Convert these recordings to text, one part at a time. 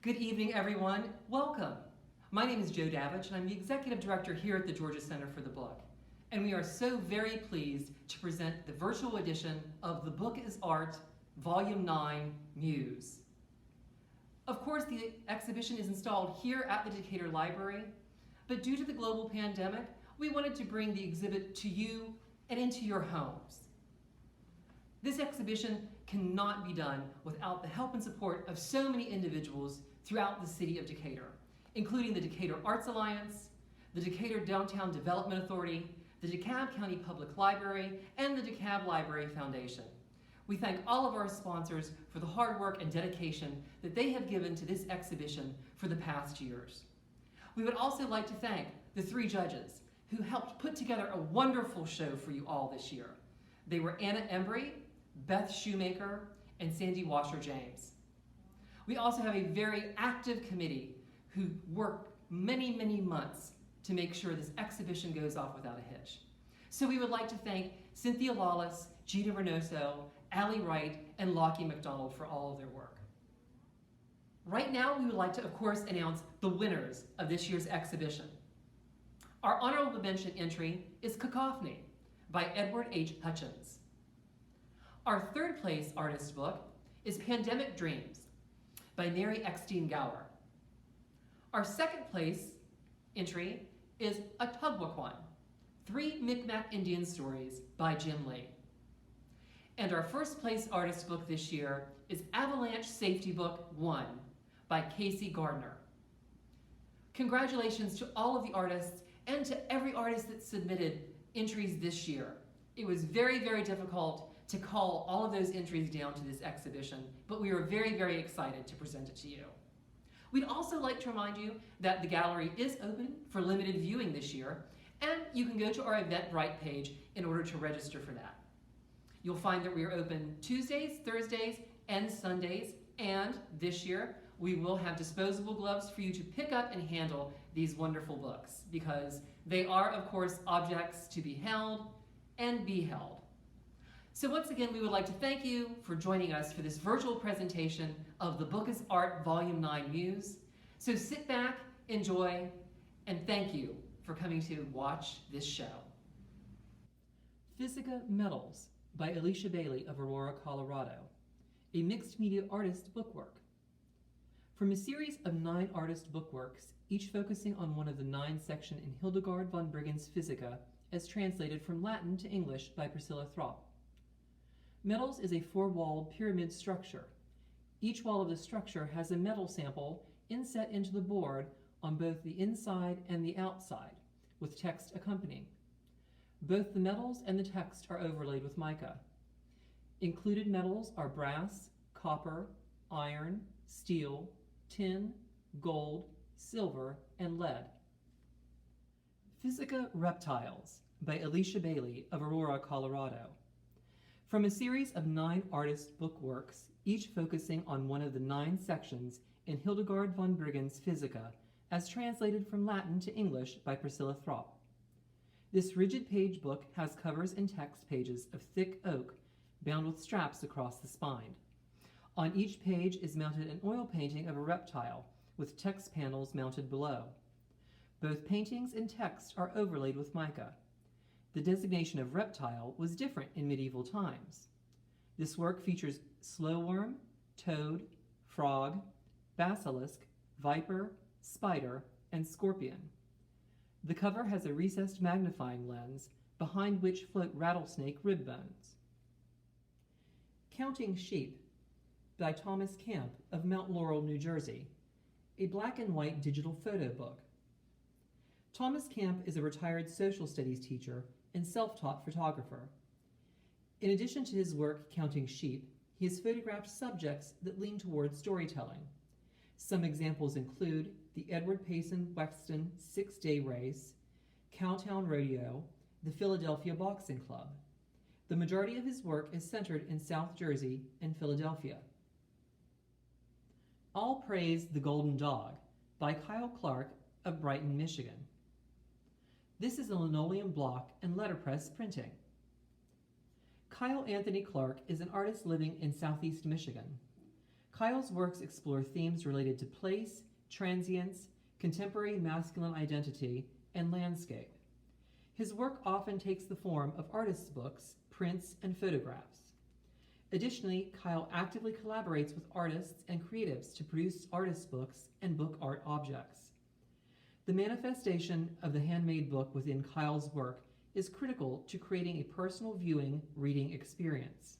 Good evening, everyone. Welcome. My name is Joe Davich, and I'm the Executive Director here at the Georgia Center for the Book. And we are so very pleased to present the virtual edition of The Book is Art, Volume 9, Muse. Of course, the exhibition is installed here at the Decatur Library, but due to the global pandemic, we wanted to bring the exhibit to you and into your homes. This exhibition cannot be done without the help and support of so many individuals throughout the city of Decatur, including the Decatur Arts Alliance, the Decatur Downtown Development Authority, the DeKalb County Public Library, and the DeKalb Library Foundation. We thank all of our sponsors for the hard work and dedication that they have given to this exhibition for the past years. We would also like to thank the three judges who helped put together a wonderful show for you all this year. They were Anna Embry, Beth Shoemaker, and Sandy Washer-James. We also have a very active committee who worked many, many months to make sure this exhibition goes off without a hitch. So we would like to thank Cynthia Lawless, Gina Reynoso, Allie Wright, and Lockie McDonald for all of their work. Right now, we would like to, of course, announce the winners of this year's exhibition. Our honorable mention entry is Cacophony by Edward H. Hutchins. Our third place artist book is Pandemic Dreams by Mary Eckstein Gower. Our second place entry is Atugwakwan, 3 Mikmak Indian Stories by Jim Lee. And our first place artist book this year is Avalanche Safety Book 1 by Casey Gardner. Congratulations to all of the artists and to every artist that submitted entries this year. It was very, very difficult to call all of those entries down to this exhibition, but we are very, very excited to present it to you. We'd also like to remind you that the gallery is open for limited viewing this year, and you can go to our Eventbrite page in order to register for that. You'll find that we are open Tuesdays, Thursdays, and Sundays, and this year we will have disposable gloves for you to pick up and handle these wonderful books, because they are, of course, objects to be held and be held. So once again, we would like to thank you for joining us for this virtual presentation of The Book is Art, Volume 9 Muse. So sit back, enjoy, and thank you for coming to watch this show. Physica Metals by Alicia Bailey of Aurora, Colorado, a mixed media artist bookwork. From a series of 9 artist bookworks, each focusing on one of the 9 sections in Hildegard von Briggen's Physica, as translated from Latin to English by Priscilla Throp. Metals is a 4-walled pyramid structure. Each wall of the structure has a metal sample inset into the board on both the inside and the outside, with text accompanying. Both the metals and the text are overlaid with mica. Included metals are brass, copper, iron, steel, tin, gold, silver, and lead. Physica Reptiles by Alicia Bailey of Aurora, Colorado. From a series of 9 artist bookworks, each focusing on one of the 9 sections in Hildegard von Briggen's Physica, as translated from Latin to English by Priscilla Throp. This rigid page book has covers and text pages of thick oak, bound with straps across the spine. On each page is mounted an oil painting of a reptile, with text panels mounted below. Both paintings and text are overlaid with mica. The designation of reptile was different in medieval times. This work features slowworm, toad, frog, basilisk, viper, spider, and scorpion. The cover has a recessed magnifying lens, behind which float rattlesnake rib bones. Counting Sheep by Thomas Camp of Mount Laurel, New Jersey, a black and white digital photo book. Thomas Camp is a retired social studies teacher and self-taught photographer. In addition to his work Counting Sheep, he has photographed subjects that lean toward storytelling. Some examples include the Edward Payson Wexton 6-Day Race, Cowtown Rodeo, the Philadelphia Boxing Club. The majority of his work is centered in South Jersey and Philadelphia. All Praise the Golden Dog by Kyle Clark of Brighton, Michigan. This is a linoleum block and letterpress printing. Kyle Anthony Clark is an artist living in Southeast Michigan. Kyle's works explore themes related to place, transience, contemporary masculine identity, and landscape. His work often takes the form of artists' books, prints, and photographs. Additionally, Kyle actively collaborates with artists and creatives to produce artist books and book art objects. The manifestation of the handmade book within Kyle's work is critical to creating a personal viewing, reading experience.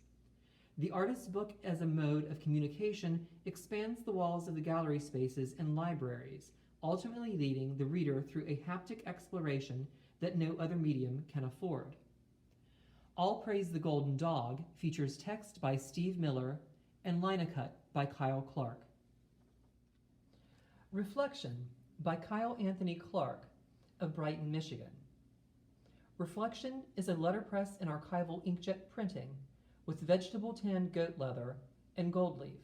The artist's book as a mode of communication expands the walls of the gallery spaces and libraries, ultimately leading the reader through a haptic exploration that no other medium can afford. All Praise the Golden Dog features text by Steve Miller and linocut by Kyle Clark. Reflection by Kyle Anthony Clark of Brighton, Michigan. Reflection is a letterpress and archival inkjet printing with vegetable tanned goat leather and gold leaf.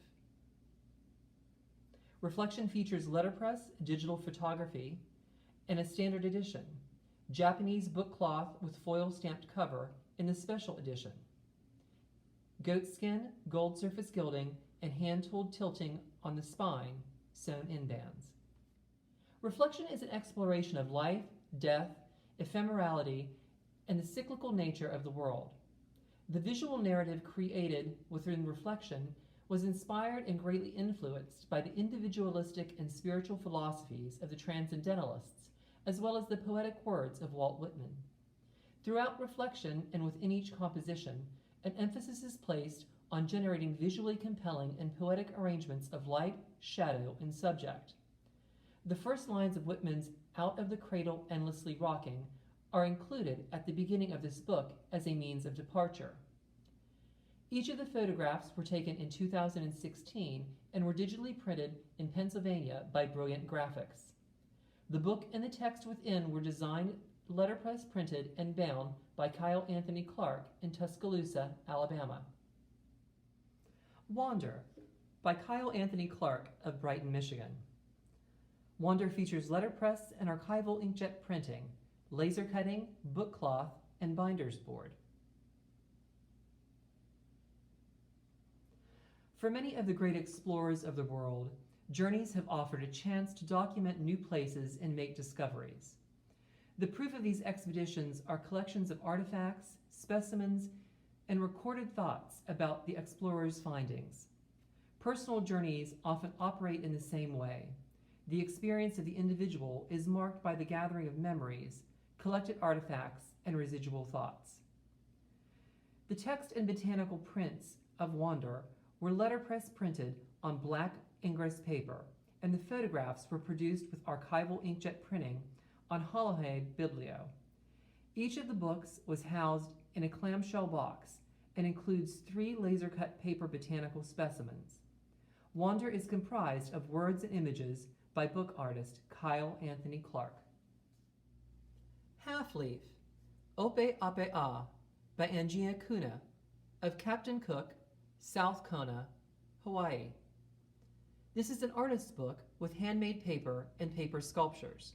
Reflection features letterpress, digital photography, and a standard edition, Japanese book cloth with foil stamped cover in the special edition, goatskin, gold surface gilding, and hand-tooled tilting on the spine, sewn in bands. Reflection is an exploration of life, death, ephemerality, and the cyclical nature of the world. The visual narrative created within Reflection was inspired and greatly influenced by the individualistic and spiritual philosophies of the Transcendentalists, as well as the poetic words of Walt Whitman. Throughout Reflection and within each composition, an emphasis is placed on generating visually compelling and poetic arrangements of light, shadow, and subject. The first lines of Whitman's "Out of the cradle endlessly rocking" are included at the beginning of this book as a means of departure. Each of the photographs were taken in 2016 and were digitally printed in Pennsylvania by Brilliant Graphics. The book and the text within were designed, letterpress printed, and bound by Kyle Anthony Clark in Tuscaloosa, Alabama. Wander by Kyle Anthony Clark of Brighton, Michigan. Wander features letterpress and archival inkjet printing, laser cutting, book cloth, and binder's board. For many of the great explorers of the world, journeys have offered a chance to document new places and make discoveries. The proof of these expeditions are collections of artifacts, specimens, and recorded thoughts about the explorer's findings. Personal journeys often operate in the same way. The experience of the individual is marked by the gathering of memories, collected artifacts, and residual thoughts. The text and botanical prints of Wander were letterpress printed on black ingress paper, and the photographs were produced with archival inkjet printing on Holohade Biblio. Each of the books was housed in a clamshell box and includes 3 laser-cut paper botanical specimens. Wander is comprised of words and images by book artist Kyle Anthony Clark. Half Leaf, Ope Ape A, by Angia Kuna, of Captain Cook, South Kona, Hawaii. This is an artist's book with handmade paper and paper sculptures.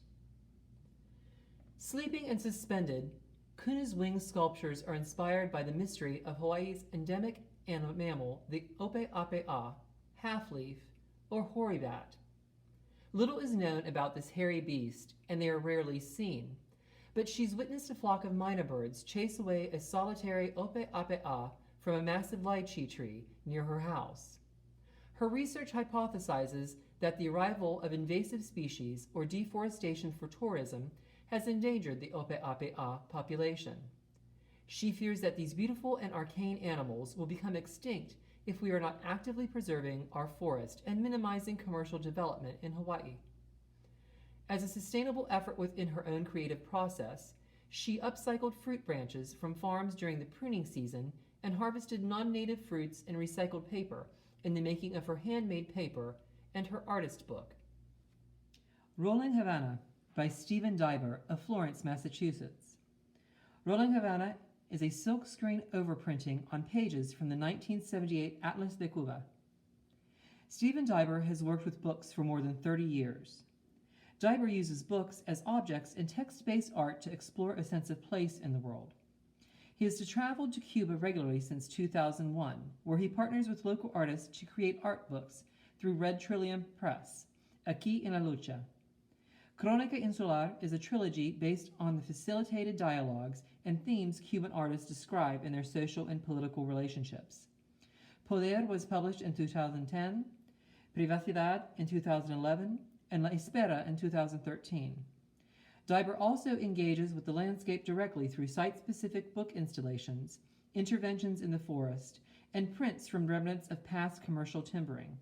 Sleeping and suspended, Kuna's wing sculptures are inspired by the mystery of Hawaii's endemic mammal, the Ope Ape A, half-leaf, or hoary bat. Little is known about this hairy beast, and they are rarely seen, but she's witnessed a flock of myna birds chase away a solitary Ope Ape A from a massive lychee tree near her house. Her research hypothesizes that the arrival of invasive species or deforestation for tourism has endangered the Ope Ape A population. She fears that these beautiful and arcane animals will become extinct if we are not actively preserving our forest and minimizing commercial development in Hawaii. As a sustainable effort within her own creative process, she upcycled fruit branches from farms during the pruning season and harvested non-native fruits and recycled paper in the making of her handmade paper and her artist book. Rolling Havana by Stephen Diber of Florence, Massachusetts. Rolling Havana is a silkscreen overprinting on pages from the 1978 Atlas de Cuba. Stephen Diber has worked with books for more than 30 years. Diber uses books as objects in text-based art to explore a sense of place in the world. He has traveled to Cuba regularly since 2001, where he partners with local artists to create art books through Red Trillium Press, Aquí en la Lucha. Crónica Insular is a trilogy based on the facilitated dialogues and themes Cuban artists describe in their social and political relationships. Poder was published in 2010, Privacidad in 2011, and La Espera in 2013. Deiber also engages with the landscape directly through site-specific book installations, interventions in the forest, and prints from remnants of past commercial timbering.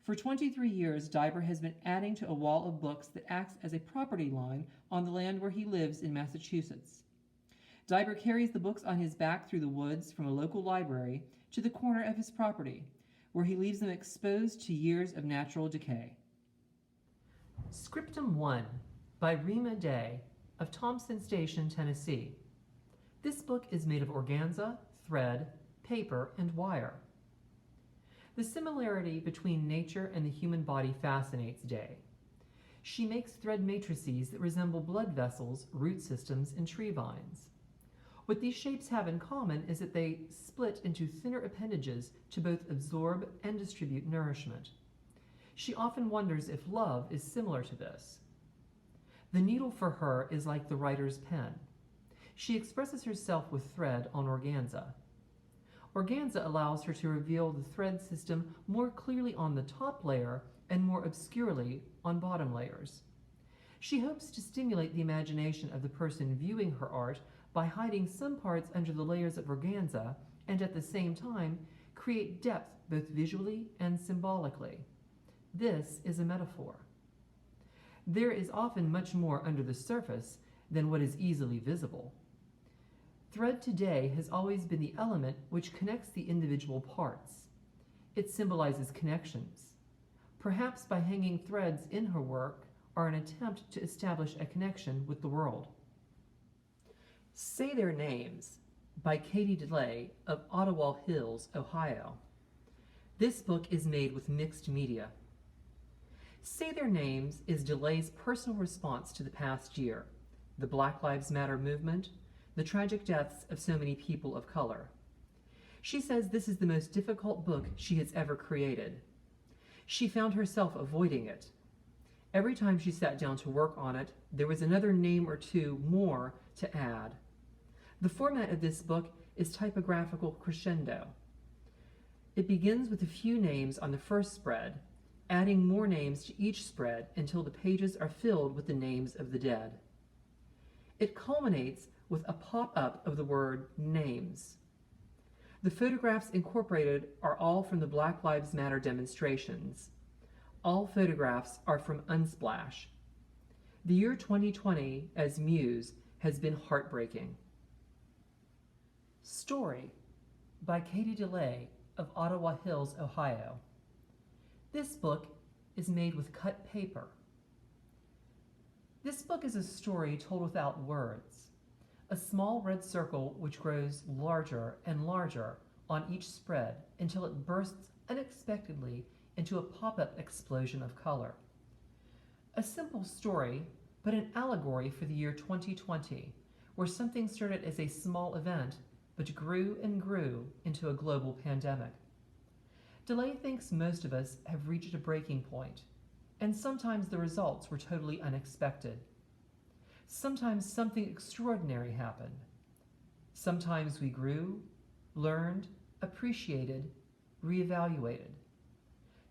For 23 years, Deiber has been adding to a wall of books that acts as a property line on the land where he lives in Massachusetts. Deiber carries the books on his back through the woods from a local library to the corner of his property, where he leaves them exposed to years of natural decay. Scriptum 1 by Rima Day of Thompson Station, Tennessee. This book is made of organza, thread, paper, and wire. The similarity between nature and the human body fascinates Day. She makes thread matrices that resemble blood vessels, root systems, and tree vines. What these shapes have in common is that they split into thinner appendages to both absorb and distribute nourishment. She often wonders if love is similar to this. The needle for her is like the writer's pen. She expresses herself with thread on organza. Organza allows her to reveal the thread system more clearly on the top layer and more obscurely on bottom layers. She hopes to stimulate the imagination of the person viewing her art by hiding some parts under the layers of organza and at the same time create depth both visually and symbolically. This is a metaphor. There is often much more under the surface than what is easily visible. Thread today has always been the element which connects the individual parts. It symbolizes connections. Perhaps by hanging threads in her work are an attempt to establish a connection with the world. Say Their Names by Katie DeLay of Ottawa Hills, Ohio. This book is made with mixed media. Say Their Names is DeLay's personal response to the past year, the Black Lives Matter movement, the tragic deaths of so many people of color. She says this is the most difficult book she has ever created. She found herself avoiding it. Every time she sat down to work on it, there was another name or two more to add. The format of this book is typographical crescendo. It begins with a few names on the first spread, adding more names to each spread until the pages are filled with the names of the dead. It culminates with a pop-up of the word names. The photographs incorporated are all from the Black Lives Matter demonstrations. All photographs are from Unsplash. The year 2020 as Muse has been heartbreaking. Story by Katie DeLay of Ottawa Hills, Ohio. This book is made with cut paper. This book is a story told without words. A small red circle which grows larger and larger on each spread until it bursts unexpectedly into a pop-up explosion of color. A simple story, but an allegory for the year 2020, where something started as a small event but grew and grew into a global pandemic. DeLay thinks most of us have reached a breaking point, and sometimes the results were totally unexpected. Sometimes something extraordinary happened. Sometimes we grew, learned, appreciated, reevaluated.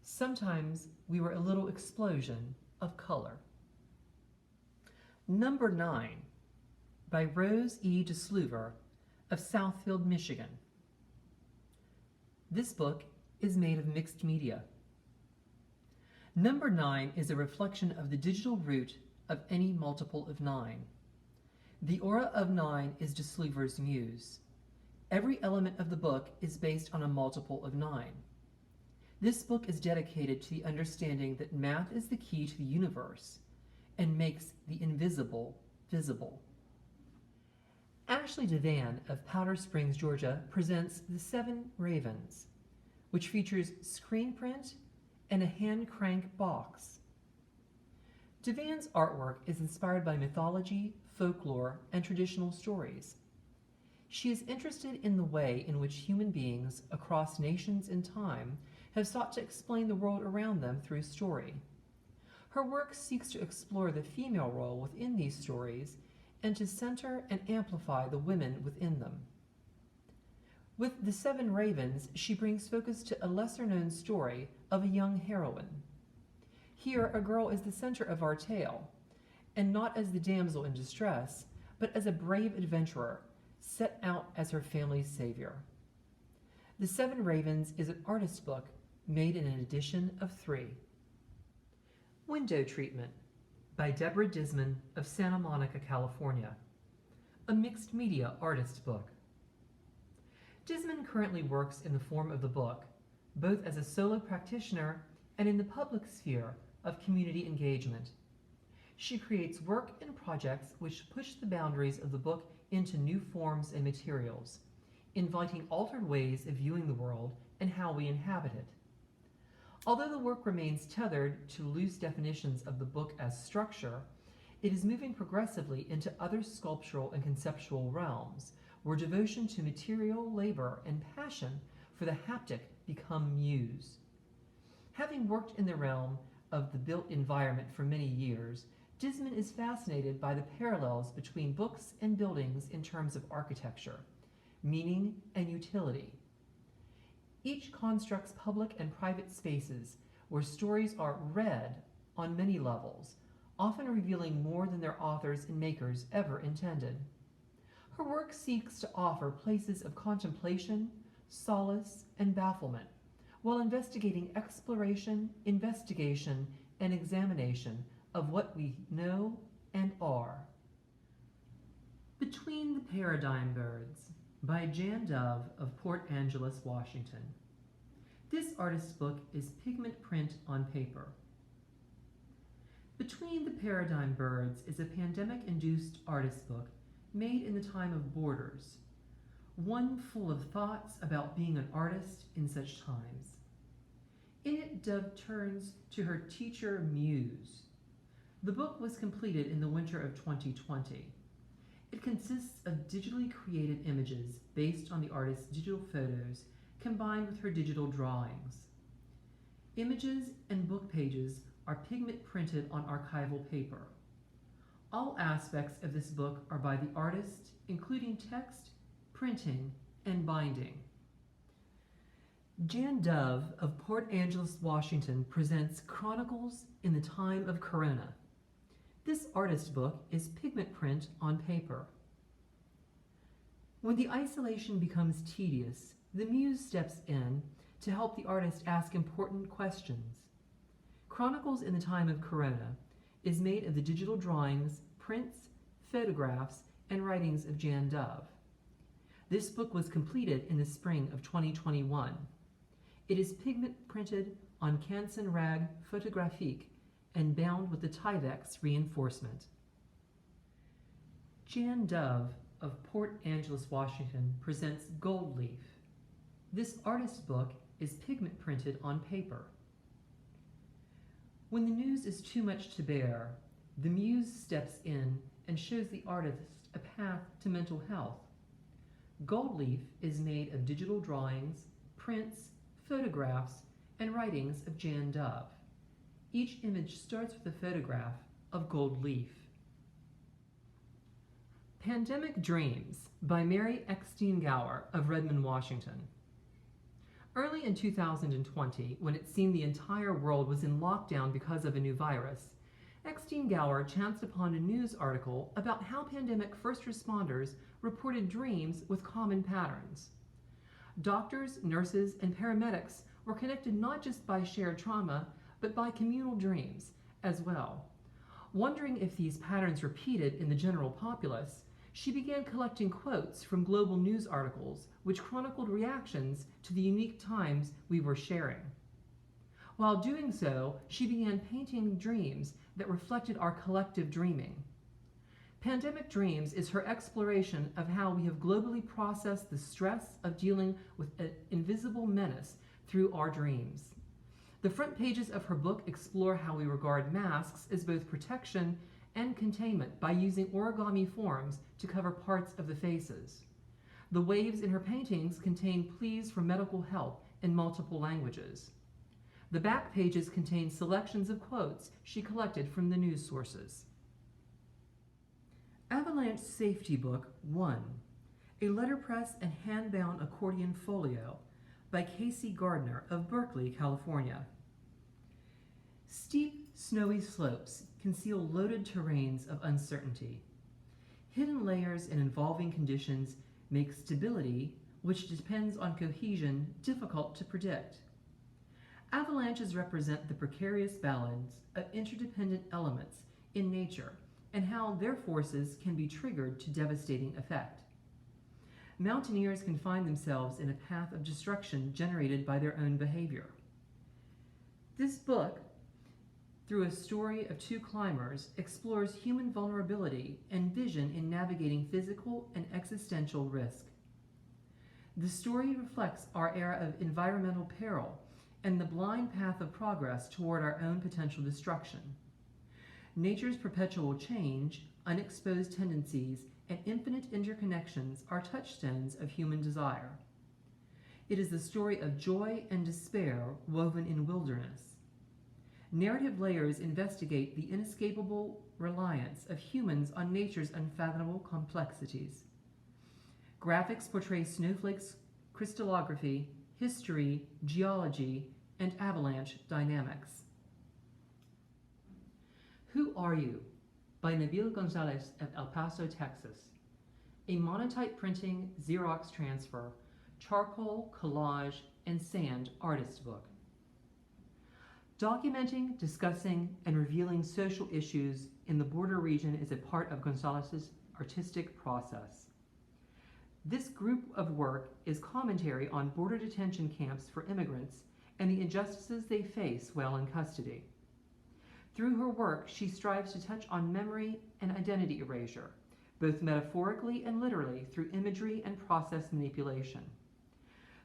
Sometimes we were a little explosion of color. Number 9 by Rose E. DeSluver of Southfield, Michigan. This book is made of mixed media. Number 9 is a reflection of the digital root of any multiple of 9. The aura of 9 is DeSluver's muse. Every element of the book is based on a multiple of 9. This book is dedicated to the understanding that math is the key to the universe and makes the invisible visible. Ashley Devan of Powder Springs, Georgia presents The Seven Ravens, which features screen print and a hand crank box. Devan's artwork is inspired by mythology, folklore, and traditional stories. She is interested in the way in which human beings across nations and time have sought to explain the world around them through story. Her work seeks to explore the female role within these stories and to center and amplify the women within them. With The Seven Ravens, she brings focus to a lesser-known story of a young heroine. Here, a girl is the center of our tale, and not as the damsel in distress, but as a brave adventurer set out as her family's savior. The Seven Ravens is an artist's book made in an edition of 3. Window Treatment by Deborah Disman of Santa Monica, California. A mixed media artist book. Disman currently works in the form of the book, both as a solo practitioner and in the public sphere of community engagement. She creates work and projects which push the boundaries of the book into new forms and materials, inviting altered ways of viewing the world and how we inhabit it. Although the work remains tethered to loose definitions of the book as structure, it is moving progressively into other sculptural and conceptual realms, where devotion to material, labor, and passion for the haptic become Muse. Having worked in the realm of the built environment for many years, Disman is fascinated by the parallels between books and buildings in terms of architecture, meaning, and utility. Each constructs public and private spaces where stories are read on many levels, often revealing more than their authors and makers ever intended. Her work seeks to offer places of contemplation, solace, and bafflement, while investigating exploration, investigation, and examination of what we know and are. Between the Paradigm Birds by Jan Dove of Port Angeles, Washington. This artist's book is pigment print on paper. Between the Paradigm Birds is a pandemic-induced artist's book made in the time of borders, one full of thoughts about being an artist in such times. In it, Dove turns to her teacher, Muse. The book was completed in the winter of 2020. It consists of digitally created images based on the artist's digital photos combined with her digital drawings. Images and book pages are pigment printed on archival paper. All aspects of this book are by the artist, including text, printing, and binding. Jan Dove of Port Angeles, Washington presents Chronicles in the Time of Corona. This artist book is pigment print on paper. When the isolation becomes tedious, the Muse steps in to help the artist ask important questions. Chronicles in the Time of Corona is made of the digital drawings, prints, photographs, and writings of Jan Dove. This book was completed in the spring of 2021. It is pigment printed on Canson rag photographique and bound with the Tyvek reinforcement. Jan Dove of Port Angeles, Washington presents Gold Leaf. This artist's book is pigment printed on paper. When the news is too much to bear, the Muse steps in and shows the artist a path to mental health. Gold Leaf is made of digital drawings, prints, photographs, and writings of Jan Dove. Each image starts with a photograph of Gold Leaf. Pandemic Dreams by Mary Eckstein Gower of Redmond, Washington. Early in 2020, when it seemed the entire world was in lockdown because of a new virus, Eckstein Gower chanced upon a news article about how pandemic first responders reported dreams with common patterns. Doctors, nurses, and paramedics were connected not just by shared trauma, but by communal dreams as well. Wondering if these patterns repeated in the general populace, she began collecting quotes from global news articles which chronicled reactions to the unique times we were sharing. While doing so, she began painting dreams that reflected our collective dreaming. Pandemic Dreams is her exploration of how we have globally processed the stress of dealing with an invisible menace through our dreams. The front pages of her book explore how we regard masks as both protection and containment by using origami forms to cover parts of the faces. The waves in her paintings contain pleas for medical help in multiple languages. The back pages contain selections of quotes she collected from the news sources. Avalanche Safety Book 1, a letterpress and hand-bound accordion folio by Casey Gardner of Berkeley, California. Steep, snowy slopes conceal loaded terrains of uncertainty. Hidden layers and involving conditions make stability, which depends on cohesion, difficult to predict. Avalanches represent the precarious balance of interdependent elements in nature and how their forces can be triggered to devastating effect. Mountaineers can find themselves in a path of destruction generated by their own behavior. This book, through a story of two climbers, explores human vulnerability and vision in navigating physical and existential risk. The story reflects our era of environmental peril and the blind path of progress toward our own potential destruction. Nature's perpetual change, unexposed tendencies, and infinite interconnections are touchstones of human desire. It is the story of joy and despair woven in wilderness. Narrative layers investigate the inescapable reliance of humans on nature's unfathomable complexities. Graphics portray snowflakes, crystallography, history, geology, and avalanche dynamics. Who Are You? By Nabil Gonzalez of El Paso, Texas. A monotype printing, Xerox transfer, charcoal, collage, and sand artist book. Documenting, discussing, and revealing social issues in the border region is a part of Gonzalez's artistic process. This group of work is commentary on border detention camps for immigrants and the injustices they face while in custody. Through her work, she strives to touch on memory and identity erasure, both metaphorically and literally through imagery and process manipulation.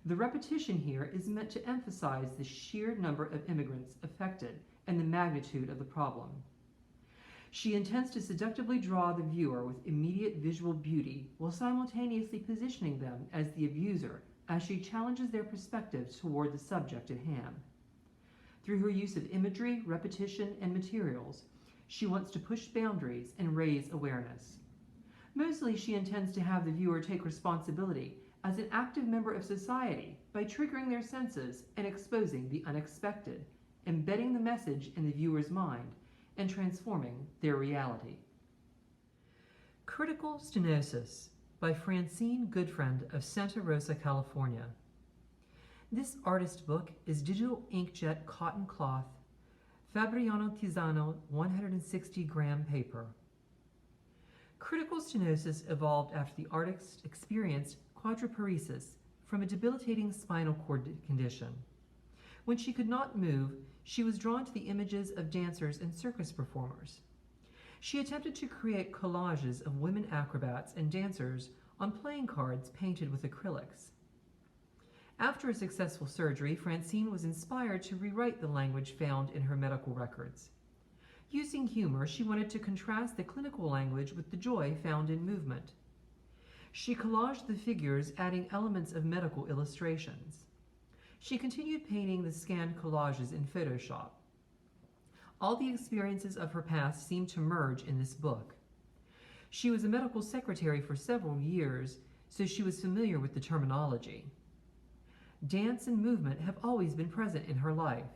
The repetition here is meant to emphasize the sheer number of immigrants affected and the magnitude of the problem. She intends to seductively draw the viewer with immediate visual beauty while simultaneously positioning them as the abuser as she challenges their perspectives toward the subject at hand. Through her use of imagery, repetition, and materials, she wants to push boundaries and raise awareness. Mostly, she intends to have the viewer take responsibility as an active member of society by triggering their senses and exposing the unexpected, embedding the message in the viewer's mind, and transforming their reality. Critical Stenosis by Francine Goodfriend of Santa Rosa, California. This artist book is digital inkjet cotton cloth, Fabriano Tizzano 160-gram paper. Critical stenosis evolved after the artist experienced quadriparesis from a debilitating spinal cord condition. When she could not move, she was drawn to the images of dancers and circus performers. She attempted to create collages of women acrobats and dancers on playing cards painted with acrylics. After a successful surgery, Francine was inspired to rewrite the language found in her medical records. Using humor, she wanted to contrast the clinical language with the joy found in movement. She collaged the figures, adding elements of medical illustrations. She continued painting the scanned collages in Photoshop. All the experiences of her past seemed to merge in this book. She was a medical secretary for several years, so she was familiar with the terminology. Dance and movement have always been present in her life.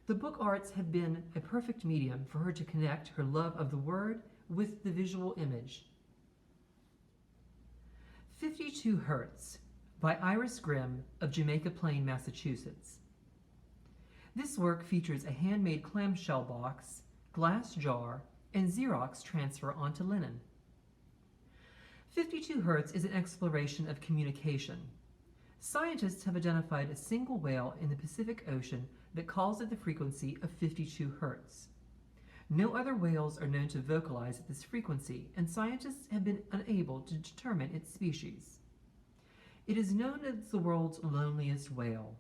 The book arts have been a perfect medium for her to connect her love of the word with the visual image. 52 Hertz by Iris Grimm of Jamaica Plain, Massachusetts. This work features a handmade clamshell box, glass jar, and Xerox transfer onto linen. 52 Hertz is an exploration of communication. Scientists have identified a single whale in the Pacific Ocean that calls at the frequency of 52 Hertz. No other whales are known to vocalize at this frequency, and scientists have been unable to determine its species. It is known as the world's loneliest whale.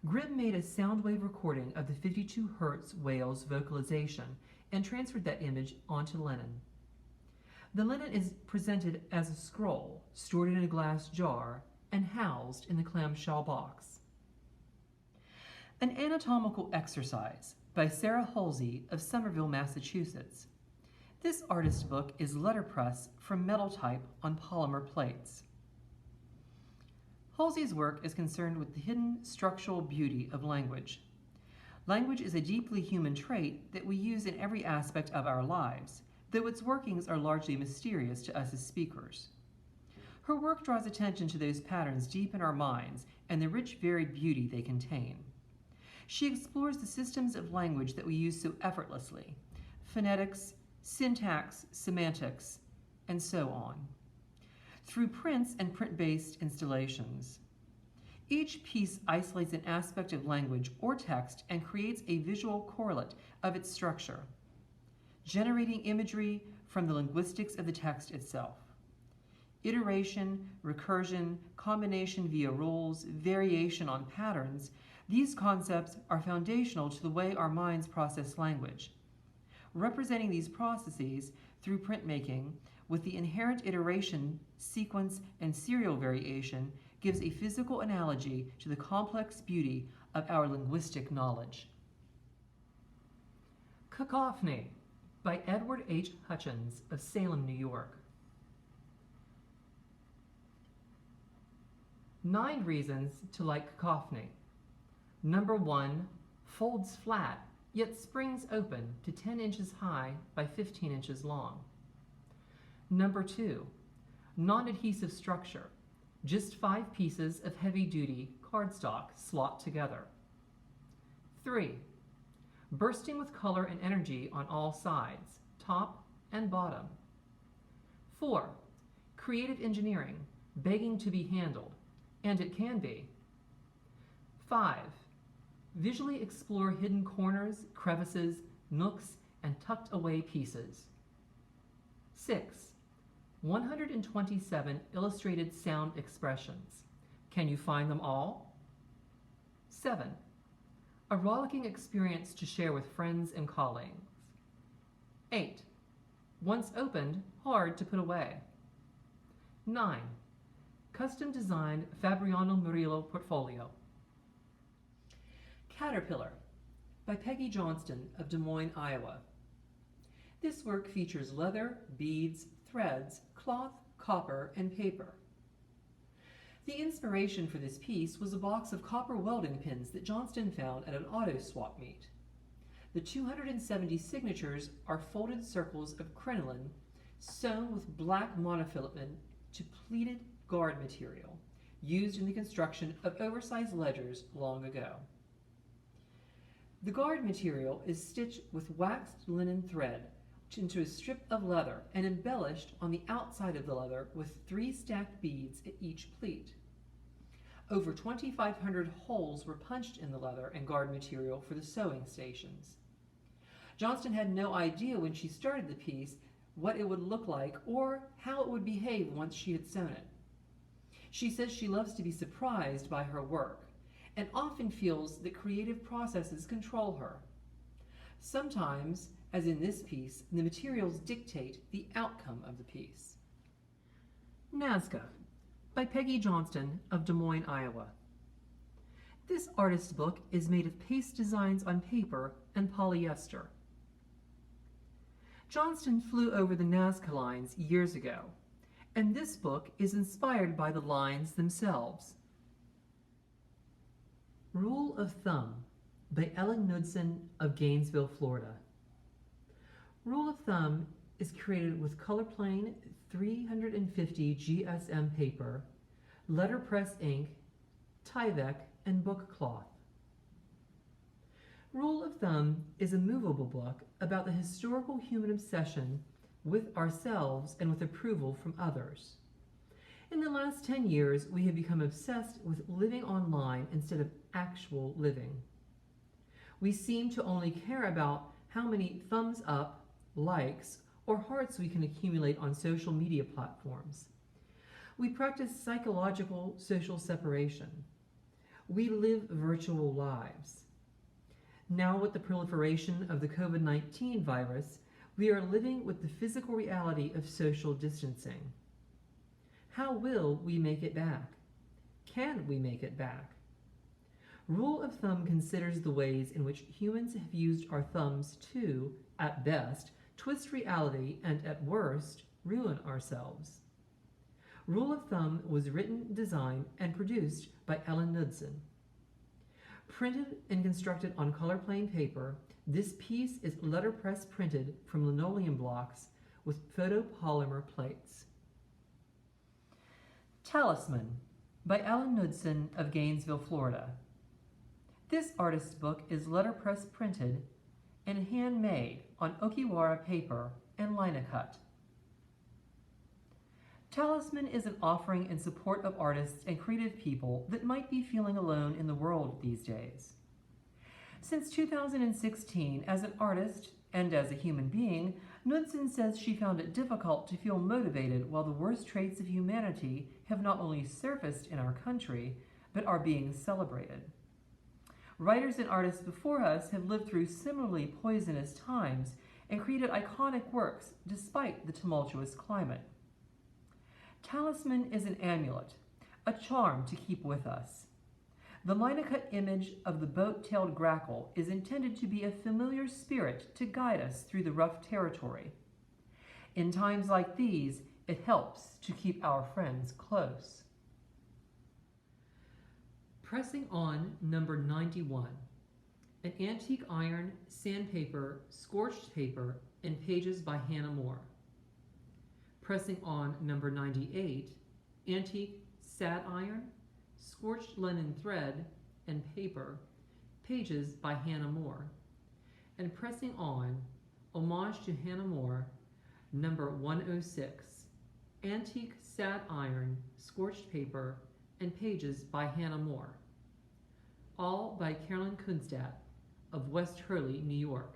Grimm made a sound wave recording of the 52 Hertz whale's vocalization and transferred that image onto linen. The linen is presented as a scroll, stored in a glass jar, and housed in the clamshell box. An Anatomical Exercise by Sarah Halsey of Somerville, Massachusetts. This artist book is letterpress from metal type on polymer plates. Halsey's work is concerned with the hidden structural beauty of language. Language is a deeply human trait that we use in every aspect of our lives, though its workings are largely mysterious to us as speakers. Her work draws attention to those patterns deep in our minds and the rich, varied beauty they contain. She explores the systems of language that we use so effortlessly: phonetics, syntax, semantics, and so on, through prints and print-based installations. Each piece isolates an aspect of language or text and creates a visual correlate of its structure, generating imagery from the linguistics of the text itself. Iteration, recursion, combination via rules, variation on patterns, these concepts are foundational to the way our minds process language. Representing these processes through printmaking with the inherent iteration, sequence, and serial variation gives a physical analogy to the complex beauty of our linguistic knowledge. Cacophony by Edward H. Hutchins of Salem, New York. 9 reasons to like cacophony. Number 1, folds flat, yet springs open to 10 inches high by 15 inches long. Number 2, non-adhesive structure, just 5 pieces of heavy-duty cardstock slot together. 3, bursting with color and energy on all sides, top and bottom. 4, creative engineering, begging to be handled, and it can be. 5, visually explore hidden corners, crevices, nooks, and tucked away pieces. 6, 127 illustrated sound expressions. Can you find them all? 7, a rollicking experience to share with friends and colleagues. 8, once opened, hard to put away. 9, custom designed Fabriano Murillo portfolio. Caterpillar by Peggy Johnston of Des Moines, Iowa. This work features leather, beads, threads, cloth, copper, and paper. The inspiration for this piece was a box of copper welding pins that Johnston found at an auto swap meet. The 270 signatures are folded circles of crinoline sewn with black monofilament to pleated guard material used in the construction of oversized ledgers long ago. The guard material is stitched with waxed linen thread into a strip of leather and embellished on the outside of the leather with 3 stacked beads at each pleat. Over 2,500 holes were punched in the leather and guard material for the sewing stations. Johnston had no idea when she started the piece what it would look like or how it would behave once she had sewn it. She says she loves to be surprised by her work and often feels that creative processes control her. Sometimes, as in this piece, the materials dictate the outcome of the piece. Nazca by Peggy Johnston of Des Moines, Iowa. This artist's book is made of paste designs on paper and polyester. Johnston flew over the Nazca lines years ago, and this book is inspired by the lines themselves. Rule of Thumb by Ellen Knudsen of Gainesville, Florida. Rule of Thumb is created with colorplane 350 GSM paper, letterpress ink, Tyvek, and book cloth. Rule of Thumb is a movable book about the historical human obsession with ourselves and with approval from others. In the last 10 years, we have become obsessed with living online instead of actual living. We seem to only care about how many thumbs up, likes, or hearts we can accumulate on social media platforms. We practice psychological social separation. We live virtual lives. Now, with the proliferation of the COVID-19 virus, we are living with the physical reality of social distancing. How will we make it back? Can we make it back? Rule of thumb considers the ways in which humans have used our thumbs to, at best, twist reality and, at worst, ruin ourselves. Rule of Thumb was written, designed, and produced by Ellen Knudsen. Printed and constructed on color-plain paper, this piece is letterpress printed from linoleum blocks with photopolymer plates. Talisman by Ellen Knudsen of Gainesville, Florida. This artist's book is letterpress printed and handmade on Okiwara paper and linocut. Talisman is an offering in support of artists and creative people that might be feeling alone in the world these days. Since 2016, as an artist and as a human being, Knudsen says she found it difficult to feel motivated while the worst traits of humanity have not only surfaced in our country, but are being celebrated. Writers and artists before us have lived through similarly poisonous times and created iconic works despite the tumultuous climate. Talisman is an amulet, a charm to keep with us. The linocut image of the boat-tailed grackle is intended to be a familiar spirit to guide us through the rough territory. In times like these, it helps to keep our friends close. Pressing On number 91, an antique iron, sandpaper, scorched paper, and pages by Hannah Moore. Pressing On number 98, antique, sad iron, scorched linen thread, and paper, pages by Hannah Moore. And Pressing On, homage to Hannah Moore, number 106, antique, sad iron, scorched paper, and pages by Hannah Moore. All by Carolyn Kunstadt of West Hurley, New York.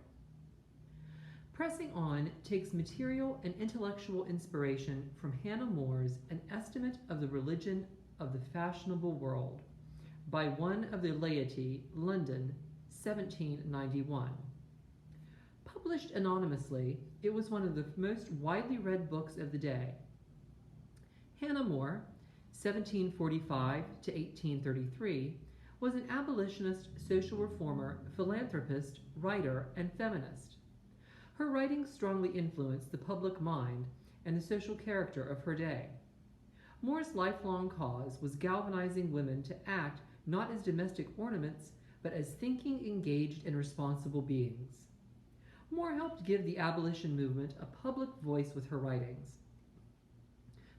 Pressing On takes material and intellectual inspiration from Hannah Moore's An Estimate of the Religion of the Fashionable World by One of the Laity, London, 1791. Published anonymously, it was one of the most widely read books of the day. Hannah Moore, 1745 to 1833, was an abolitionist, social reformer, philanthropist, writer, and feminist. Her writings strongly influenced the public mind and the social character of her day. Moore's lifelong cause was galvanizing women to act not as domestic ornaments, but as thinking, engaged, and responsible beings. Moore helped give the abolition movement a public voice with her writings.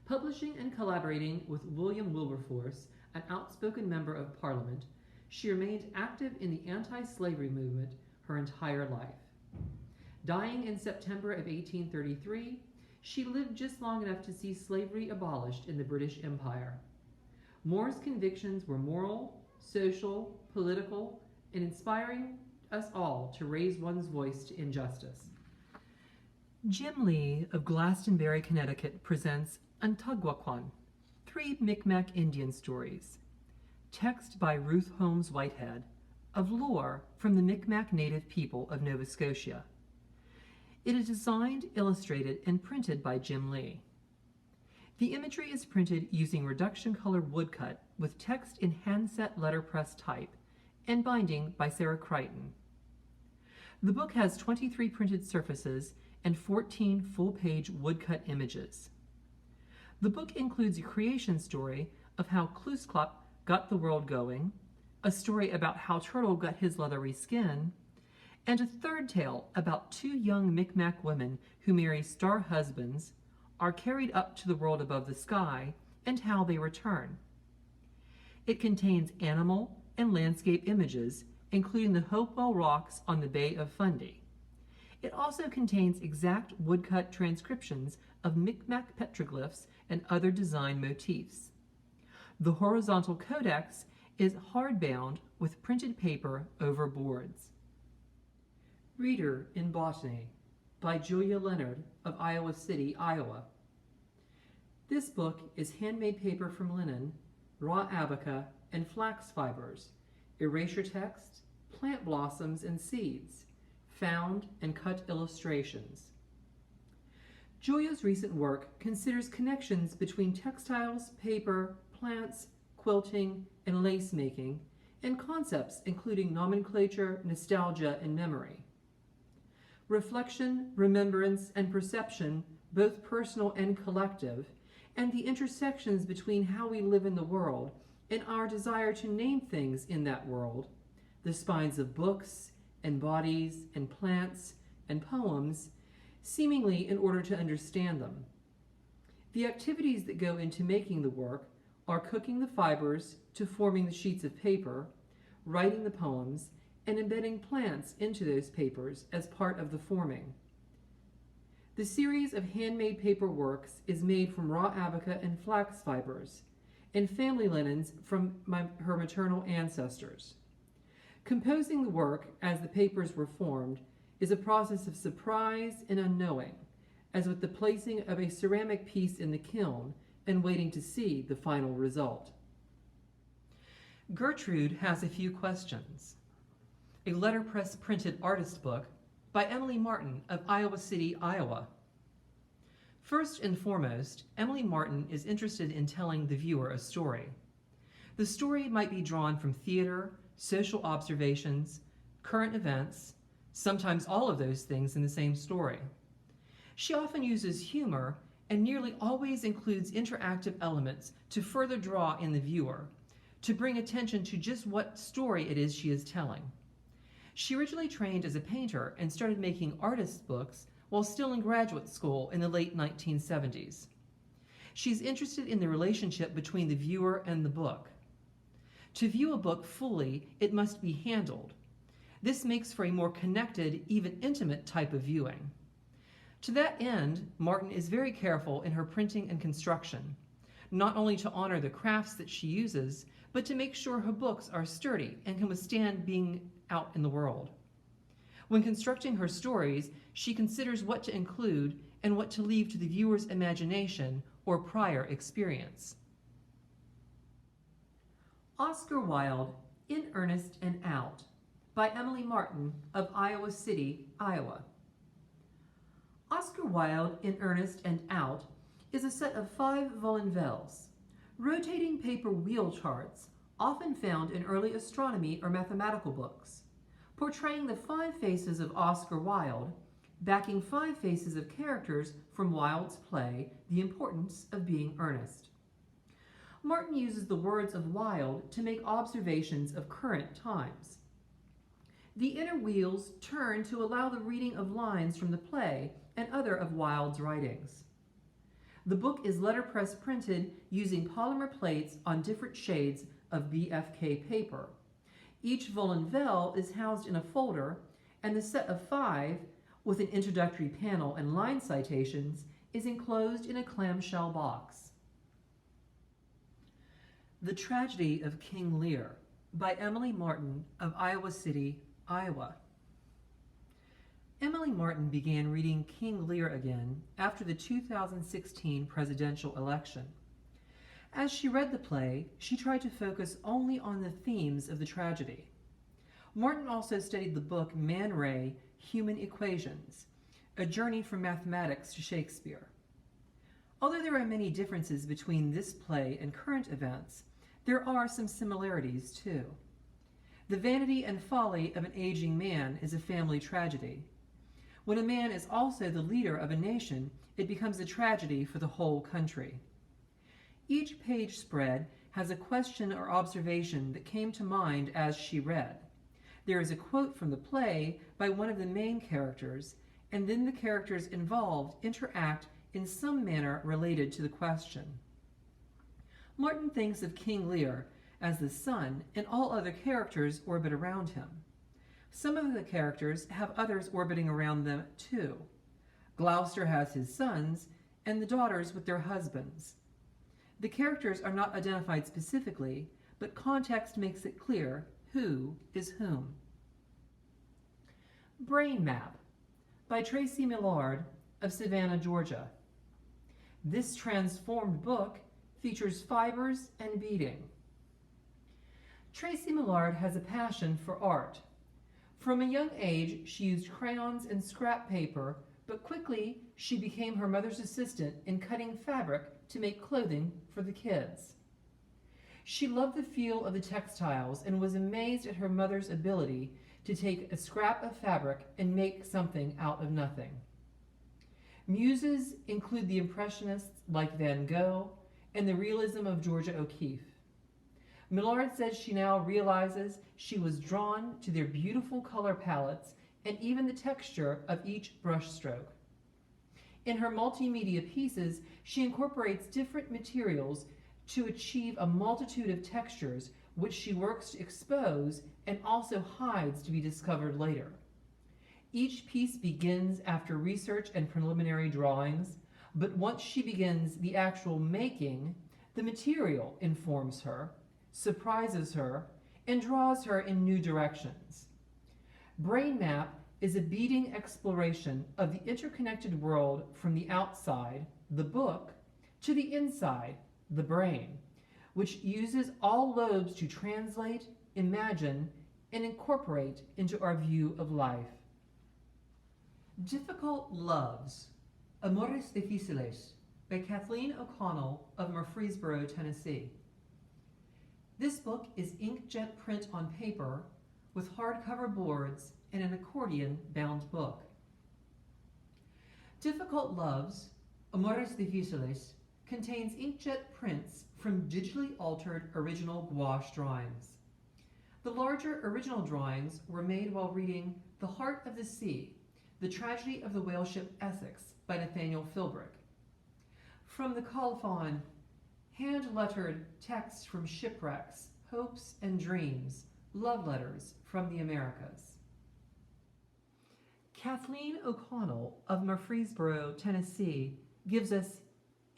Publishing and collaborating with William Wilberforce, an outspoken member of Parliament, she remained active in the anti-slavery movement her entire life. Dying in September of 1833, she lived just long enough to see slavery abolished in the British Empire. Moore's convictions were moral, social, political, and inspiring us all to raise one's voice to injustice. Jim Lee of Glastonbury, Connecticut presents Antagon, 3 Mikmak Indian stories. Text by Ruth Holmes Whitehead, of lore from the Mikmak native people of Nova Scotia. It is designed, illustrated, and printed by Jim Lee. The imagery is printed using reduction color woodcut with text in handset letterpress type and binding by Sarah Crichton. The book has 23 printed surfaces and 14 full-page woodcut images. The book includes a creation story of how Kloosklap got the world going, a story about how Turtle got his leathery skin, and a third tale about 2 young Mikmak women who marry star husbands, are carried up to the world above the sky, and how they return. It contains animal and landscape images, including the Hopewell Rocks on the Bay of Fundy. It also contains exact woodcut transcriptions of Mikmak petroglyphs and other design motifs. The horizontal codex is hardbound with printed paper over boards. Reader in Botany by Julia Leonard of Iowa City, Iowa. This book is handmade paper from linen, raw abaca, and flax fibers, erasure text, plant blossoms and seeds, found and cut illustrations. Julia's recent work considers connections between textiles, paper, plants, quilting, and lace making, and concepts including nomenclature, nostalgia, and memory. Reflection, remembrance, and perception, both personal and collective, and the intersections between how we live in the world and our desire to name things in that world, the spines of books and bodies and plants and poems, seemingly in order to understand them. The activities that go into making the work are cooking the fibers to forming the sheets of paper, writing the poems, and embedding plants into those papers as part of the forming. The series of handmade paper works is made from raw abaca and flax fibers, and family linens from her maternal ancestors. Composing the work as the papers were formed is a process of surprise and unknowing, as with the placing of a ceramic piece in the kiln and waiting to see the final result. Gertrude has a few questions. A letterpress printed artist book by Emily Martin of Iowa City, Iowa. First and foremost, Emily Martin is interested in telling the viewer a story. The story might be drawn from theater, social observations, current events, sometimes all of those things in the same story. She often uses humor and nearly always includes interactive elements to further draw in the viewer, to bring attention to just what story it is she is telling. She originally trained as a painter and started making artist books while still in graduate school in the late 1970s. She's interested in the relationship between the viewer and the book. To view a book fully, it must be handled. This makes for a more connected, even intimate type of viewing. To that end, Martin is very careful in her printing and construction, not only to honor the crafts that she uses, but to make sure her books are sturdy and can withstand being out in the world. When constructing her stories, she considers what to include and what to leave to the viewer's imagination or prior experience. Oscar Wilde, In Earnest and Out, by Emily Martin of Iowa City, Iowa. Oscar Wilde, In Earnest and Out, is a set of 5 volonvelles, rotating paper wheel charts often found in early astronomy or mathematical books, portraying the 5 faces of Oscar Wilde, backing 5 faces of characters from Wilde's play, The Importance of Being Earnest. Martin uses the words of Wilde to make observations of current times. The inner wheels turn to allow the reading of lines from the play and other of Wilde's writings. The book is letterpress printed using polymer plates on different shades of BFK paper. Each volonvelle is housed in a folder, and the set of 5, with an introductory panel and line citations, is enclosed in a clamshell box. The Tragedy of King Lear, by Emily Martin of Iowa City, Iowa. Emily Martin began reading King Lear again after the 2016 presidential election. As she read the play, she tried to focus only on the themes of the tragedy. Martin also studied the book Man Ray, Human Equations, a journey from mathematics to Shakespeare. Although there are many differences between this play and current events, there are some similarities too. The vanity and folly of an aging man is a family tragedy. When a man is also the leader of a nation, it becomes a tragedy for the whole country. Each page spread has a question or observation that came to mind as she read. There is a quote from the play by one of the main characters, and then the characters involved interact in some manner related to the question. Martin thinks of King Lear as the sun, and all other characters orbit around him. Some of the characters have others orbiting around them too. Gloucester has his sons, and the daughters with their husbands. The characters are not identified specifically, but context makes it clear who is whom. Brain Map, by Tracy Millard of Savannah, Georgia. This transformed book features fibers and beading. Tracy Millard has a passion for art. From a young age, she used crayons and scrap paper, but quickly she became her mother's assistant in cutting fabric to make clothing for the kids. She loved the feel of the textiles and was amazed at her mother's ability to take a scrap of fabric and make something out of nothing. Muses include the Impressionists like Van Gogh and the realism of Georgia O'Keeffe. Millard says she now realizes she was drawn to their beautiful color palettes and even the texture of each brushstroke. In her multimedia pieces, she incorporates different materials to achieve a multitude of textures which she works to expose and also hides to be discovered later. Each piece begins after research and preliminary drawings, but once she begins the actual making, the material informs her, surprises her, and draws her in new directions. Brain Map is a beating exploration of the interconnected world from the outside, the book, to the inside, the brain, which uses all lobes to translate, imagine, and incorporate into our view of life. Difficult Loves, Amores Difíciles, by Kathleen O'Connell of Murfreesboro, Tennessee. This book is inkjet print on paper with hardcover boards and an accordion-bound book. Difficult Loves, Amores Difíciles, contains inkjet prints from digitally altered original gouache drawings. The larger original drawings were made while reading The Heart of the Sea, The Tragedy of the Whale Ship Essex by Nathaniel Philbrick. From the colophon, hand-lettered texts from shipwrecks, hopes and dreams, love letters from the Americas. Kathleen O'Connell of Murfreesboro, Tennessee, gives us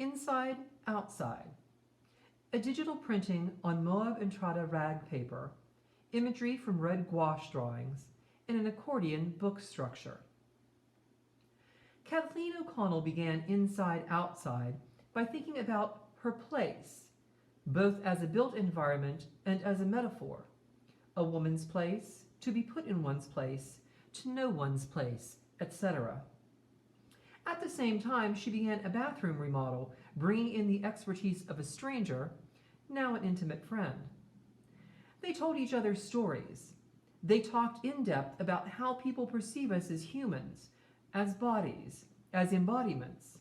Inside, Outside, a digital printing on Moab Entrada rag paper, imagery from red gouache drawings, and an accordion book structure. Kathleen O'Connell began Inside, Outside by thinking about her place, both as a built environment and as a metaphor, a woman's place, to be put in one's place, to know one's place, etc. At the same time, she began a bathroom remodel, bringing in the expertise of a stranger, now an intimate friend. They told each other stories. They talked in depth about how people perceive us as humans, as bodies, as embodiments,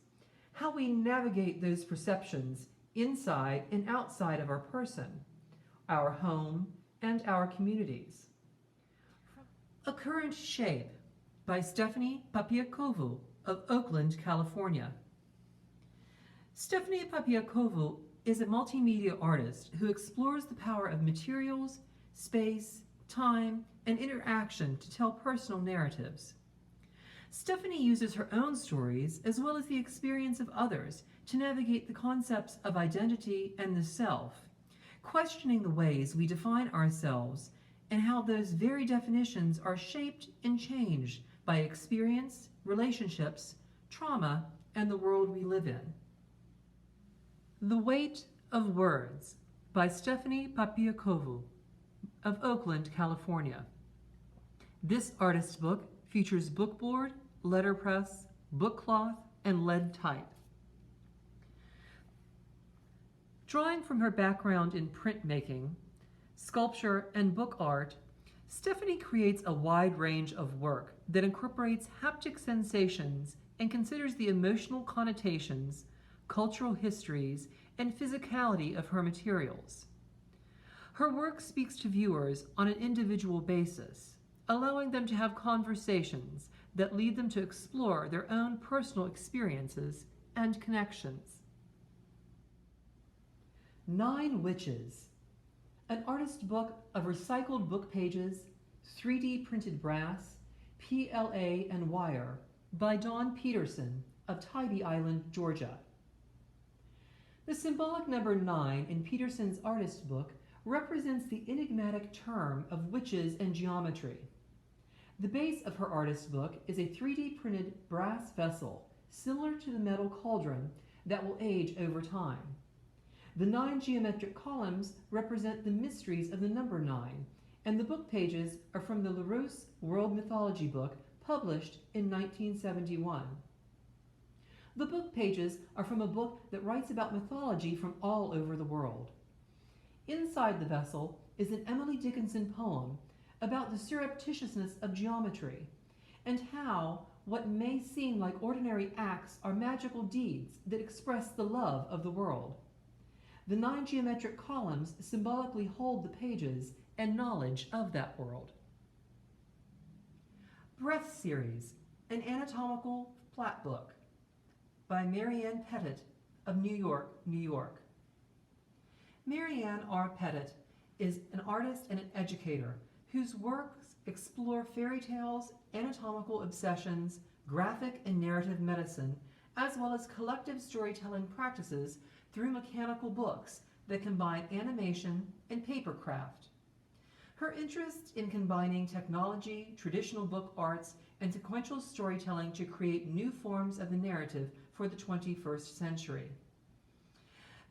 how we navigate those perceptions inside and outside of our person, our home, and our communities. A Current Shape by Stephanie Papiakovu of Oakland, California. Stephanie Papiakovu is a multimedia artist who explores the power of materials, space, time, and interaction to tell personal narratives. Stephanie uses her own stories as well as the experience of others to navigate the concepts of identity and the self, questioning the ways we define ourselves and how those very definitions are shaped and changed by experience, relationships, trauma, and the world we live in. The Weight of Words by Stephanie Papiakovu of Oakland, California. This artist's book features bookboard, letterpress, book cloth, and lead type. Drawing from her background in printmaking, sculpture, and book art, Stephanie creates a wide range of work that incorporates haptic sensations and considers the emotional connotations, cultural histories, and physicality of her materials. Her work speaks to viewers on an individual basis, allowing them to have conversations that lead them to explore their own personal experiences and connections. 9 Witches, an artist book of recycled book pages, 3D printed brass, PLA, and wire by Dawn Peterson of Tybee Island, Georgia. The symbolic number 9 in Peterson's artist book represents the enigmatic term of witches and geometry. The base of her artist book is a 3D printed brass vessel similar to the metal cauldron that will age over time. The 9 geometric columns represent the mysteries of the number 9, and the book pages are from the Larousse World Mythology book published in 1971. The book pages are from a book that writes about mythology from all over the world. Inside the vessel is an Emily Dickinson poem about the surreptitiousness of geometry and how what may seem like ordinary acts are magical deeds that express the love of the world. The 9 geometric columns symbolically hold the pages and knowledge of that world. Breath Series, an anatomical flat book by Marianne Pettit of New York, New York. Marianne R. Pettit is an artist and an educator whose works explore fairy tales, anatomical obsessions, graphic and narrative medicine, as well as collective storytelling practices through mechanical books that combine animation and paper craft. Her interest in combining technology, traditional book arts, and sequential storytelling to create new forms of the narrative for the 21st century.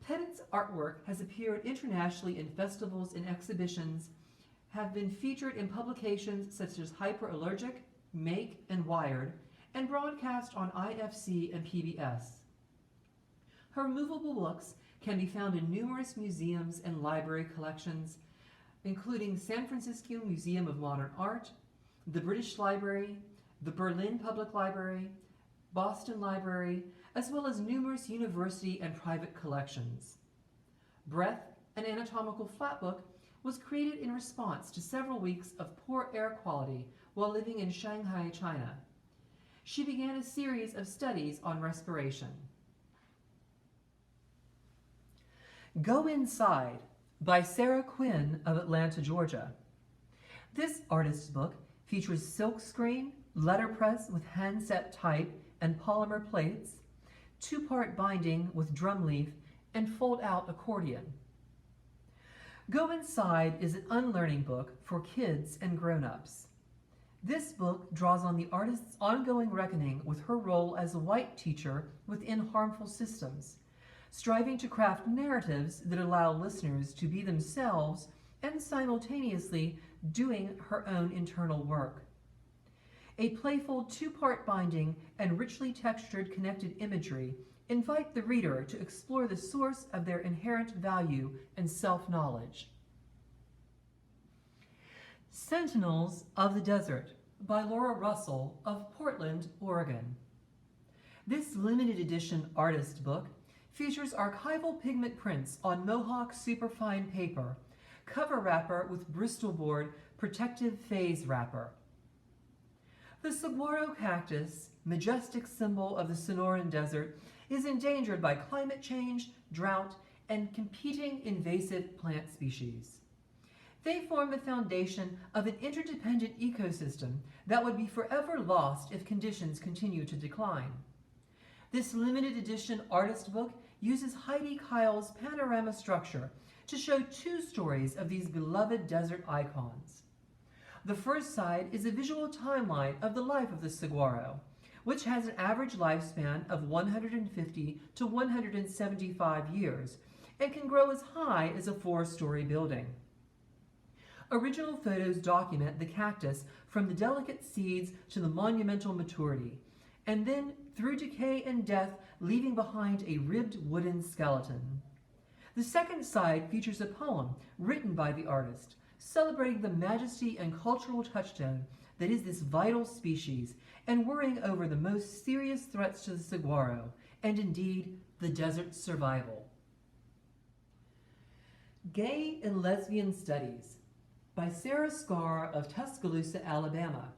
Pettit's artwork has appeared internationally in festivals and exhibitions, have been featured in publications such as Hyperallergic, Make, and Wired, and broadcast on IFC and PBS. Her movable books can be found in numerous museums and library collections, including San Francisco Museum of Modern Art, the British Library, the Berlin Public Library, Boston Library, as well as numerous university and private collections. Breath, an anatomical flatbook, was created in response to several weeks of poor air quality while living in Shanghai, China. She began a series of studies on respiration. Go Inside by Sarah Quinn of Atlanta, Georgia. This artist's book features silkscreen, letterpress with handset type and polymer plates, 2-part binding with drum leaf, and fold-out accordion. Go Inside is an unlearning book for kids and grown-ups. This book draws on the artist's ongoing reckoning with her role as a white teacher within harmful systems, striving to craft narratives that allow listeners to be themselves and simultaneously doing her own internal work. A playful 2-part binding and richly textured connected imagery invite the reader to explore the source of their inherent value and self-knowledge. Sentinels of the Desert by Laura Russell of Portland, Oregon. This limited edition artist book features archival pigment prints on Mohawk superfine paper, cover wrapper with Bristol board protective phase wrapper. The saguaro cactus, majestic symbol of the Sonoran Desert, is endangered by climate change, drought, and competing invasive plant species. They form the foundation of an interdependent ecosystem that would be forever lost if conditions continue to decline. This limited edition artist book uses Heidi Kyle's panorama structure to show 2 stories of these beloved desert icons. The first side is a visual timeline of the life of the saguaro, which has an average lifespan of 150 to 175 years and can grow as high as a 4-story building. Original photos document the cactus from the delicate seeds to the monumental maturity, and then through decay and death, leaving behind a ribbed wooden skeleton. The second side features a poem written by the artist, celebrating the majesty and cultural touchstone that is this vital species and worrying over the most serious threats to the saguaro, and indeed, the desert's survival. Gay and Lesbian Studies by Sarah Scarr of Tuscaloosa, Alabama.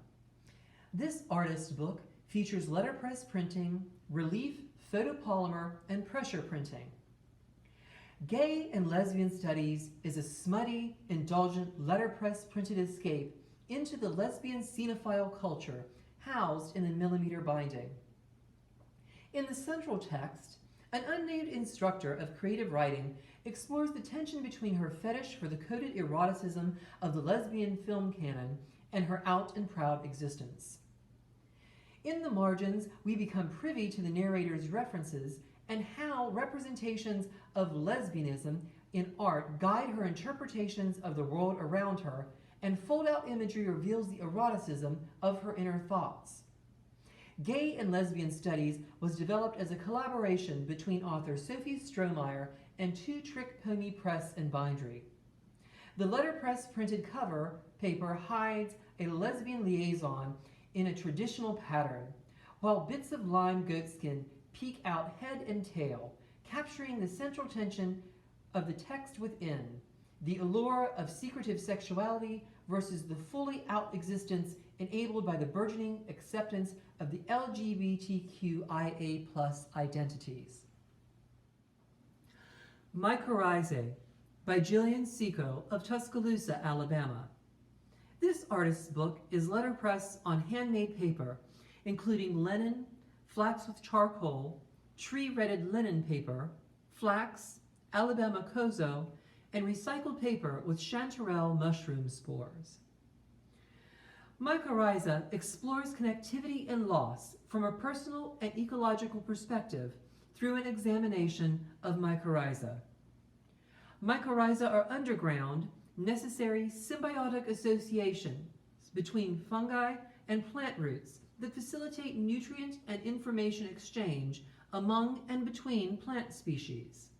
This artist book features letterpress printing, relief, photopolymer, and pressure printing. Gay and Lesbian Studies is a smutty, indulgent letterpress printed escape into the lesbian cinephile culture housed in the millimeter binding. In the central text, an unnamed instructor of creative writing explores the tension between her fetish for the coded eroticism of the lesbian film canon and her out and proud existence. In the margins, we become privy to the narrator's references and how representations of lesbianism in art guide her interpretations of the world around her, and fold-out imagery reveals the eroticism of her inner thoughts. Gay and Lesbian Studies was developed as a collaboration between author Sophie Strohmeyer and Two Trick Pony Press and Bindery. The letterpress printed cover paper hides a lesbian liaison in a traditional pattern, while bits of lime goatskin peek out head and tail, capturing the central tension of the text within, the allure of secretive sexuality versus the fully out existence enabled by the burgeoning acceptance of the LGBTQIA+ identities. Mycorrhizae by Jillian Seco of Tuscaloosa, Alabama. This artist's book is letterpress on handmade paper, including linen, flax with charcoal, tree-retted linen paper, flax, Alabama kozo, and recycled paper with chanterelle mushroom spores. Mycorrhiza explores connectivity and loss from a personal and ecological perspective through an examination of mycorrhiza. Mycorrhiza are underground, necessary symbiotic associations between fungi and plant roots that facilitate nutrient and information exchange among and between plant species.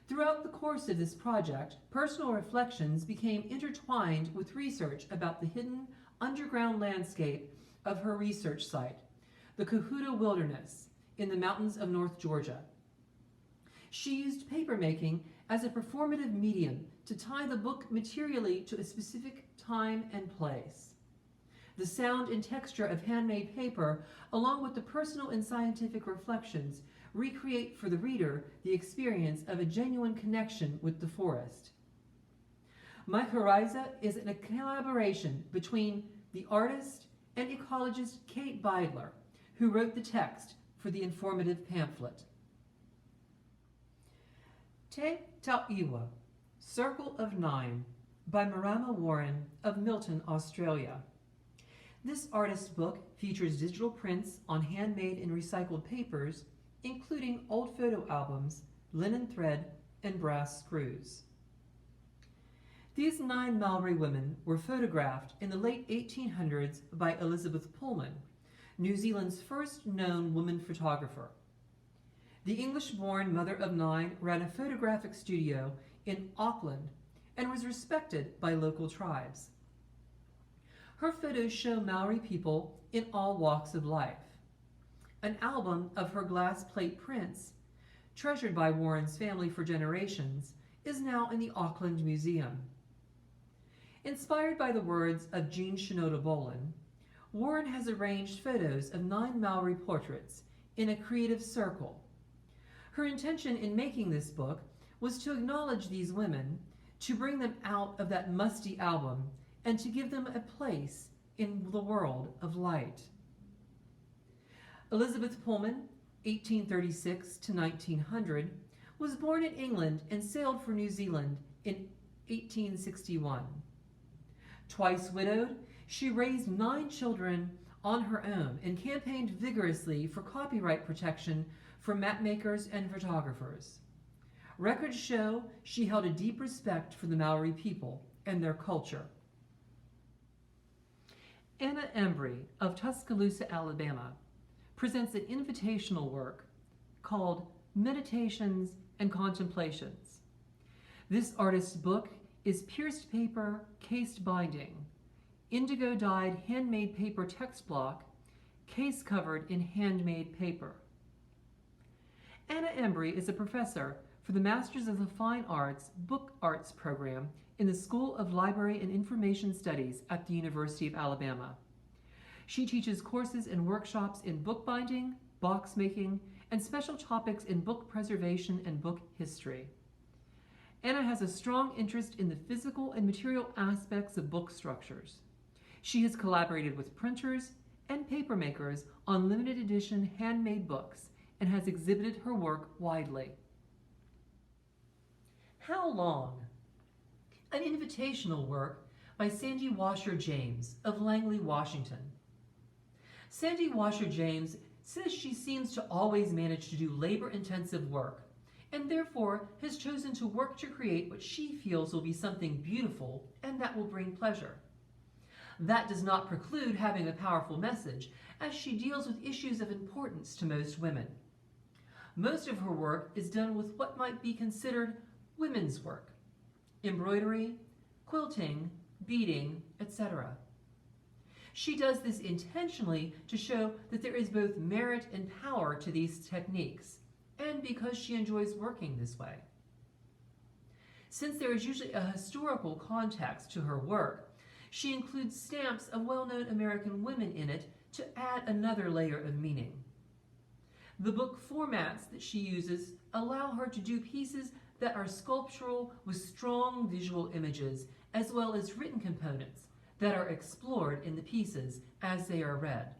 Throughout the course of this project, personal reflections became intertwined with research about the hidden underground landscape of her research site, the Cohutta Wilderness in the mountains of North Georgia. She used papermaking as a performative medium to tie the book materially to a specific time and place. The sound and texture of handmade paper, along with the personal and scientific reflections, recreate for the reader the experience of a genuine connection with the forest. Mycorrhiza is a collaboration between the artist and ecologist Kate Beidler, who wrote the text for the informative pamphlet. Te Tauiwa, Circle of Nine, by Marama Warren of Milton, Australia. This artist's book features digital prints on handmade and recycled papers, including old photo albums, linen thread, and brass screws. These 9 Maori women were photographed in the late 1800s by Elizabeth Pullman, New Zealand's first known woman photographer. The English-born mother of 9 ran a photographic studio in Auckland and was respected by local tribes. Her photos show Maori people in all walks of life. An album of her glass plate prints, treasured by Warren's family for generations, is now in the Auckland Museum. Inspired by the words of Jean Shinoda Bolen, Warren has arranged photos of 9 Maori portraits in a creative circle. Her intention in making this book was to acknowledge these women, to bring them out of that musty album, and to give them a place in the world of light. Elizabeth Pullman, 1836 to 1900, was born in England and sailed for New Zealand in 1861. Twice widowed, she raised 9 children on her own and campaigned vigorously for copyright protection for mapmakers and photographers. Records show she held a deep respect for the Maori people and their culture. Anna Embry of Tuscaloosa, Alabama, presents an invitational work called Meditations and Contemplations. This artist's book is pierced paper cased binding, indigo dyed handmade paper text block, case covered in handmade paper. Anna Embry is a professor for the Masters of the Fine Arts Book Arts program in the School of Library and Information Studies at the University of Alabama. She teaches courses and workshops in bookbinding, box making, and special topics in book preservation and book history. Anna has a strong interest in the physical and material aspects of book structures. She has collaborated with printers and paper makers on limited edition handmade books and has exhibited her work widely. How Long? An invitational work by Sandy Washer James of Langley, Washington. Sandy Washer James says she seems to always manage to do labor-intensive work, and therefore has chosen to work to create what she feels will be something beautiful and that will bring pleasure. That does not preclude having a powerful message, as she deals with issues of importance to most women. Most of her work is done with what might be considered women's work: embroidery, quilting, beading, etc. She does this intentionally to show that there is both merit and power to these techniques, and because she enjoys working this way. Since there is usually a historical context to her work, she includes stamps of well-known American women in it to add another layer of meaning. The book formats that she uses allow her to do pieces that are sculptural with strong visual images, as well as written components that are explored in the pieces as they are read.